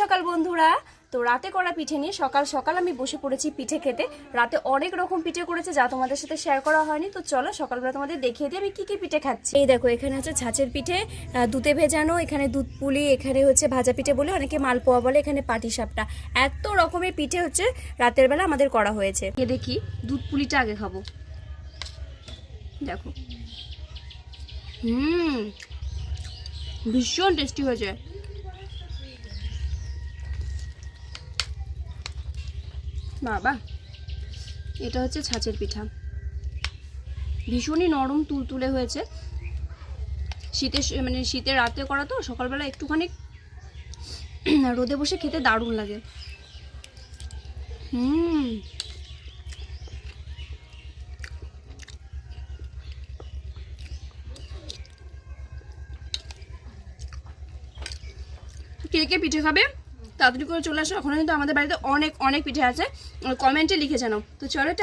সকাল বন্ধুরা, তো রাতে করা পিঠে নিয়ে সকাল সকাল আমি বসে পড়েছি পিঠে খেতে। রাতে অনেক রকম পিঠে করেছে যা তোমাদের সাথে শেয়ার করা হয়নি। তো চলো সকালবেলা তোমাদের দেখিয়ে দিই আমি কি কি পিঠে খাচ্ছি। এই দেখো, এখানে হচ্ছে ছাঁচের পিঠে, দুধে ভেজানো, এখানে দুধ পুলি, এখানে হচ্ছে ভাজা পিঠে বলে, অনেকে মালপোয়া বলে, এখানে পাটিসাপটা। এত রকমের পিঠে হচ্ছে রাতের বেলা আমাদের করা হয়েছে। দেখি দুধ পুলিটা আগে খাবো। দেখো, ভীষণ টেস্টি হয়েছে। বাবা, এটা হচ্ছে ছাঁচের পিঠা, ভীষণই নরম তুলতুলে হয়েছে। শীতের রাতে করা তো, সকালবেলা একটুখানি রোদে বসে খেতে দারুণ লাগে। কে কে পিঠে খাবে তাড়াতাড়ি করে চলে আসো। এখনো কিন্তু আমাদের বাড়িতে অনেক অনেক পিঠে আছে, কমেন্টে লিখে জানাও। তো চলো।